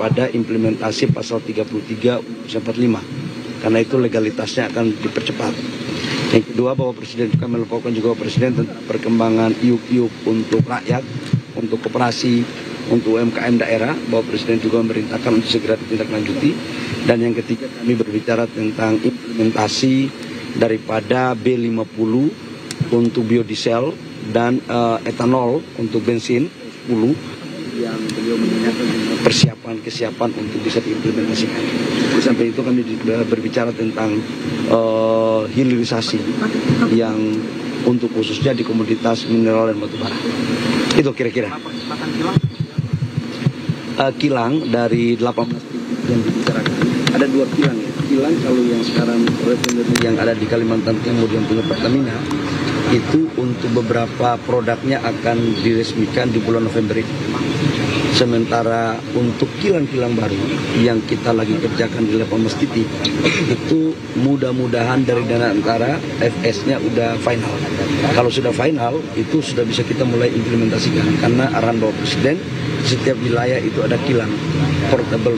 daripada implementasi pasal 33 45. Karena itu legalitasnya akan dipercepat. Yang kedua, Bapak Presiden juga melaporkan juga Bapak Presiden tentang perkembangan iup-iup untuk rakyat, untuk koperasi, untuk UMKM daerah. Bapak Presiden juga memerintahkan untuk segera ditindaklanjuti. Dan yang ketiga, kami berbicara tentang implementasi daripada B50 untuk biodiesel dan etanol untuk bensin 10 yang beliau menanyakan kesiapan untuk bisa diimplementasikan. Sampai itu kami berbicara tentang hilirisasi yang untuk khususnya di komoditas mineral dan batubara. Itu kira-kira. Kilang dari 18 yang dibicarakan. Ada 2 kilang ya. Kilang kalau yang sekarang refinery yang ada di Kalimantan Timur yang punya Pertamina itu untuk beberapa produknya akan diresmikan di bulan November ini. Sementara untuk kilang-kilang baru yang kita lagi kerjakan di level Mestiti itu mudah-mudahan dari dana antara FS-nya udah final. Kalau sudah final itu sudah bisa kita mulai implementasikan karena arahan Bapak Presiden setiap wilayah itu ada kilang portable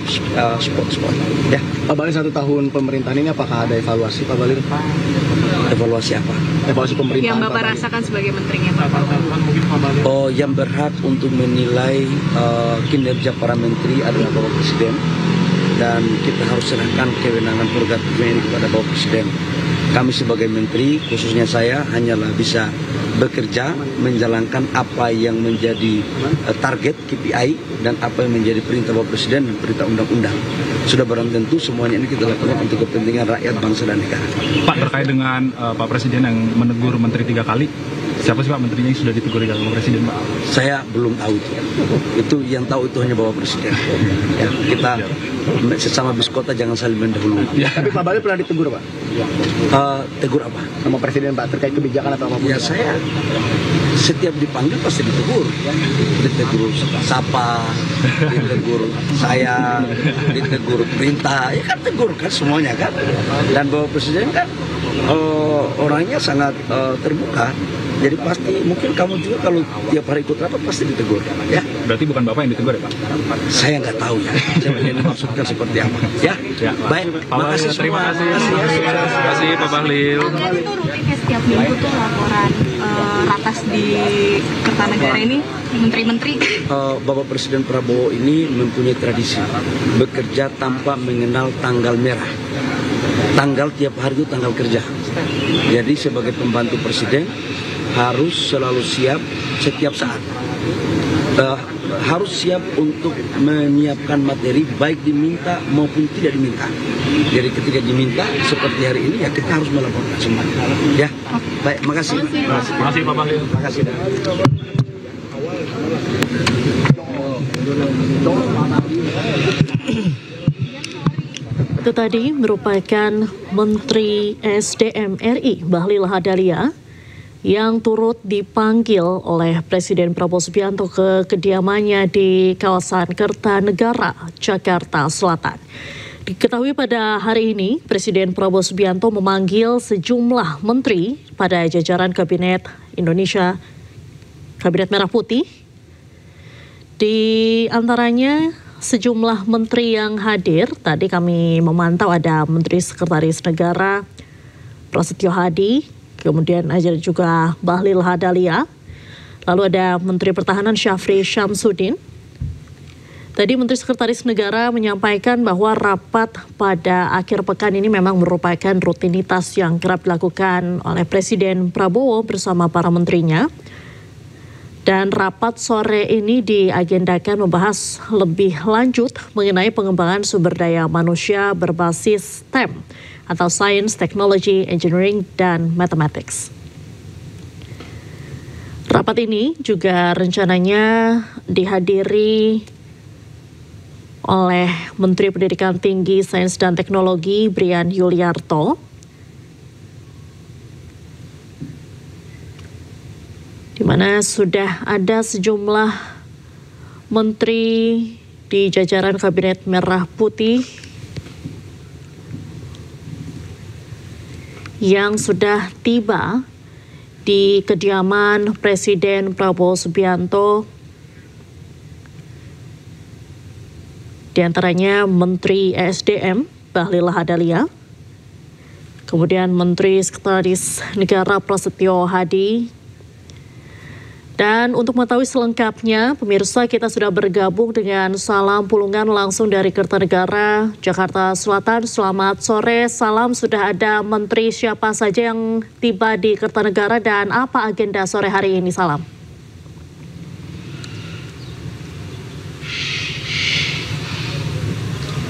spot. Ya. Pak Bahlil 1 tahun pemerintahan ini apakah ada evaluasi Pak Bahlil? Evaluasi apa? Evaluasi pemerintahan yang Bapak rasakan sebagai menterinya Pak. Oh, yang berhak untuk menilai kinerja para menteri adalah Bapak Presiden dan kita harus serahkan kewenangan prerogatifnya ini kepada Bapak Presiden. Kami sebagai menteri, khususnya saya, hanyalah bisa bekerja menjalankan apa yang menjadi target KPI dan apa yang menjadi perintah Bapak Presiden dan perintah undang-undang. Sudah barang tentu semuanya ini kita lakukan untuk kepentingan rakyat, bangsa dan negara. Pak, terkait dengan Pak Presiden yang menegur menteri 3 kali, siapa sih Pak menterinya yang sudah ditegur oleh Bapak Presiden, Pak? Saya belum tahu itu. Itu yang tahu itu hanya Bapak Presiden. Ya, kita sesama biskota jangan saling mendahului. Ya. Tapi Pak Bahlil pernah ditegur Pak? Tegur apa? Sama Presiden Pak terkait kebijakan atau apapun? Ya saya setiap dipanggil pasti ditegur. Ditegur sapa, ditegur saya, ditegur perintah. Ya kan tegur kan semuanya kan. Dan Bapak Presiden kan orangnya sangat terbuka. Jadi pasti mungkin kamu juga kalau tiap hari ikut rapat pasti ditegur, ya. Berarti bukan Bapak yang ditegur ya Pak? Saya nggak tahu ya. Saya yang dimaksudkan seperti apa, ya. Baik, makasih semua. Terima kasih Pak Bahlil. Kemudian itu rutin ya setiap minggu tuh laporan ratas di Kertanegara ini menteri-menteri. Bapak Presiden Prabowo ini mempunyai tradisi bekerja tanpa mengenal tanggal merah. Tanggal tiap hari itu tanggal kerja. Jadi sebagai pembantu presiden harus selalu siap setiap saat. Harus siap untuk menyiapkan materi baik diminta maupun tidak diminta. Jadi ketika diminta seperti hari ini ya kita harus melaporkan semuanya. Ya, baik, makasih. Makasih Pak Bahlil. Makasih. Itu tadi merupakan Menteri SDM RI Bahlil Lahadalia yang turut dipanggil oleh Presiden Prabowo Subianto ke kediamannya di kawasan Kertanegara, Jakarta Selatan. Diketahui pada hari ini Presiden Prabowo Subianto memanggil sejumlah menteri pada jajaran Kabinet Indonesia, Kabinet Merah Putih. Di antaranya sejumlah menteri yang hadir, tadi kami memantau ada Menteri Sekretaris Negara Prasetyo Hadi, kemudian ada juga Bahlil Lahadalia, lalu ada Menteri Pertahanan Syafri Syamsuddin. Tadi Menteri Sekretaris Negara menyampaikan bahwa rapat pada akhir pekan ini memang merupakan rutinitas yang kerap dilakukan oleh Presiden Prabowo bersama para menterinya. Dan rapat sore ini diagendakan membahas lebih lanjut mengenai pengembangan sumber daya manusia berbasis STEM atau Science, Technology, Engineering, dan Mathematics. Rapat ini juga rencananya dihadiri oleh Menteri Pendidikan Tinggi, Sains, dan Teknologi Brian Yuliarto, di mana sudah ada sejumlah menteri di jajaran Kabinet Merah Putih yang sudah tiba di kediaman Presiden Prabowo Subianto Di antaranya Menteri ESDM Bahlil Lahadalia, kemudian Menteri Sekretaris Negara Prasetyo Hadi. Dan untuk mengetahui selengkapnya, pemirsa, kita sudah bergabung dengan Salam Pulungan langsung dari Kertanegara, Jakarta Selatan. Selamat sore, Salam. Sudah ada menteri siapa saja yang tiba di Kertanegara dan apa agenda sore hari ini, Salam?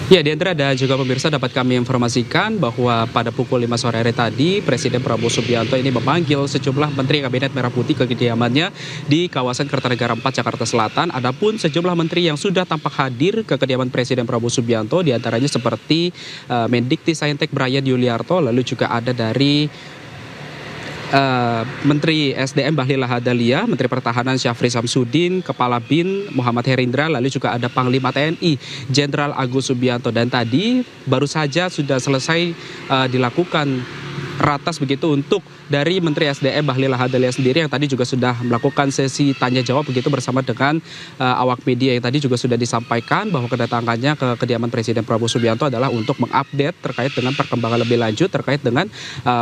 Ya, di antara dan juga pemirsa dapat kami informasikan bahwa pada pukul 5 sore hari tadi, Presiden Prabowo Subianto ini memanggil sejumlah Menteri Kabinet Merah Putih ke kediamannya di kawasan Kertanegara 4, Jakarta Selatan. Adapun sejumlah menteri yang sudah tampak hadir ke kediaman Presiden Prabowo Subianto, di antaranya seperti Mendikti-Saintek Bryan Yuliarto, lalu juga ada dari Menteri SDM Bahlil Lahadalia, Menteri Pertahanan Syafri Samsudin, Kepala BIN Muhammad Herindra, lalu juga ada Panglima TNI Jenderal Agus Subianto. Dan tadi baru saja sudah selesai dilakukan ratas begitu untuk dari Menteri SDM Bahlil Lahadalia sendiri yang tadi juga sudah melakukan sesi tanya jawab begitu bersama dengan awak media yang tadi juga sudah disampaikan bahwa kedatangannya ke kediaman Presiden Prabowo Subianto adalah untuk mengupdate terkait dengan perkembangan lebih lanjut terkait dengan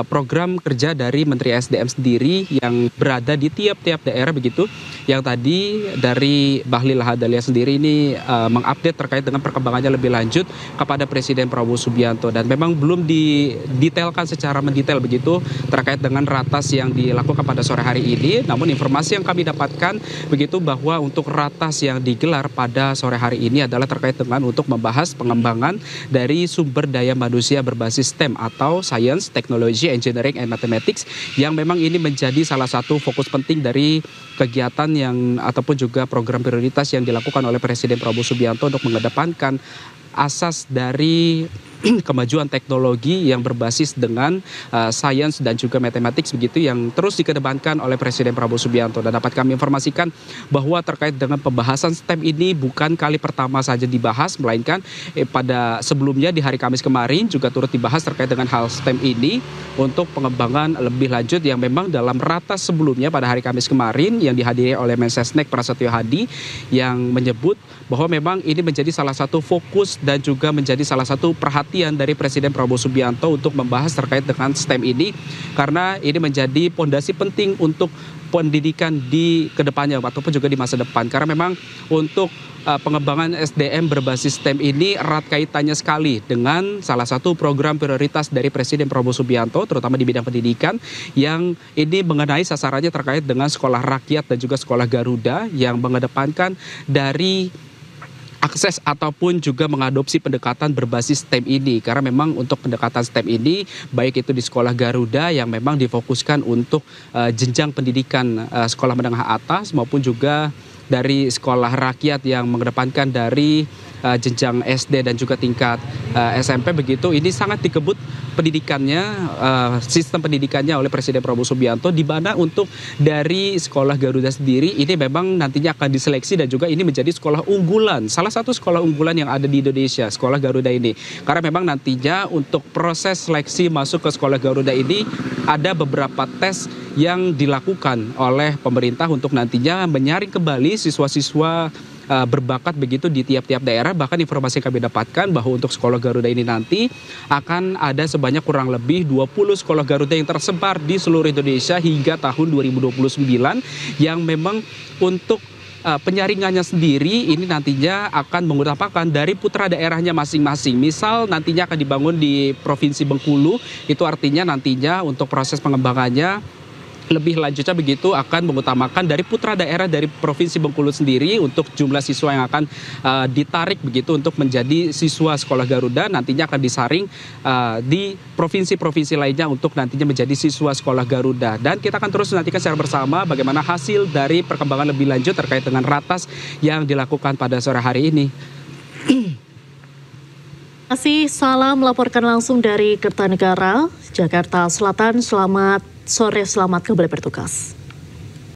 program kerja dari Menteri SDM sendiri yang berada di tiap-tiap daerah begitu, yang tadi dari Bahlil Lahadalia sendiri ini mengupdate terkait dengan perkembangannya lebih lanjut kepada Presiden Prabowo Subianto. Dan memang belum didetailkan secara mendetail begitu terkait dengan ratas yang dilakukan pada sore hari ini. Namun informasi yang kami dapatkan begitu bahwa untuk ratas yang digelar pada sore hari ini adalah terkait dengan untuk membahas pengembangan dari sumber daya manusia berbasis STEM atau Science, Technology, Engineering, and Mathematics, yang memang ini menjadi salah satu fokus penting dari kegiatan yang ataupun juga program prioritas yang dilakukan oleh Presiden Prabowo Subianto untuk mengedepankan asas dari kemajuan teknologi yang berbasis dengan sains dan juga matematik begitu yang terus dikedepankan oleh Presiden Prabowo Subianto. Dan dapat kami informasikan bahwa terkait dengan pembahasan STEM ini bukan kali pertama saja dibahas, melainkan pada sebelumnya di hari Kamis kemarin juga turut dibahas terkait dengan hal STEM ini untuk pengembangan lebih lanjut yang memang dalam ratas sebelumnya pada hari Kamis kemarin yang dihadiri oleh Mensesnek Prasetyo Hadi yang menyebut bahwa memang ini menjadi salah satu fokus dan juga menjadi salah satu perhatian dari Presiden Prabowo Subianto untuk membahas terkait dengan STEM ini, karena ini menjadi pondasi penting untuk pendidikan di kedepannya ataupun juga di masa depan. Karena memang untuk pengembangan SDM berbasis STEM ini erat kaitannya sekali dengan salah satu program prioritas dari Presiden Prabowo Subianto, terutama di bidang pendidikan, yang ini mengenai sasarannya terkait dengan sekolah rakyat dan juga sekolah Garuda yang mengedepankan dari akses ataupun juga mengadopsi pendekatan berbasis STEM ini. Karena memang untuk pendekatan STEM ini baik itu di sekolah Garuda yang memang difokuskan untuk jenjang pendidikan sekolah menengah atas maupun juga dari sekolah rakyat yang mengedepankan dari jenjang SD dan juga tingkat SMP begitu. Ini sangat dikebut pendidikannya, sistem pendidikannya oleh Presiden Prabowo Subianto, di mana untuk dari sekolah Garuda sendiri ini memang nantinya akan diseleksi dan juga ini menjadi sekolah unggulan, salah satu sekolah unggulan yang ada di Indonesia, sekolah Garuda ini. Karena memang nantinya untuk proses seleksi masuk ke sekolah Garuda ini ada beberapa tes yang dilakukan oleh pemerintah untuk nantinya menyaring kembali siswa-siswa berbakat begitu di tiap-tiap daerah. Bahkan informasi yang kami dapatkan bahwa untuk sekolah Garuda ini nanti akan ada sebanyak kurang lebih 20 sekolah Garuda yang tersebar di seluruh Indonesia hingga tahun 2029, yang memang untuk penyaringannya sendiri ini nantinya akan mengutamakan dari putra daerahnya masing-masing. Misal nantinya akan dibangun di Provinsi Bengkulu, itu artinya nantinya untuk proses pengembangannya lebih lanjutnya begitu akan mengutamakan dari putra daerah dari Provinsi Bengkulu sendiri untuk jumlah siswa yang akan ditarik begitu untuk menjadi siswa sekolah Garuda, nantinya akan disaring di provinsi-provinsi lainnya untuk nantinya menjadi siswa sekolah Garuda. Dan kita akan terus nantikan secara bersama bagaimana hasil dari perkembangan lebih lanjut terkait dengan ratas yang dilakukan pada sore hari ini. Terima kasih, Salam melaporkan langsung dari Kertanegara, Jakarta Selatan. Selamat sore, selamat kembali bertugas.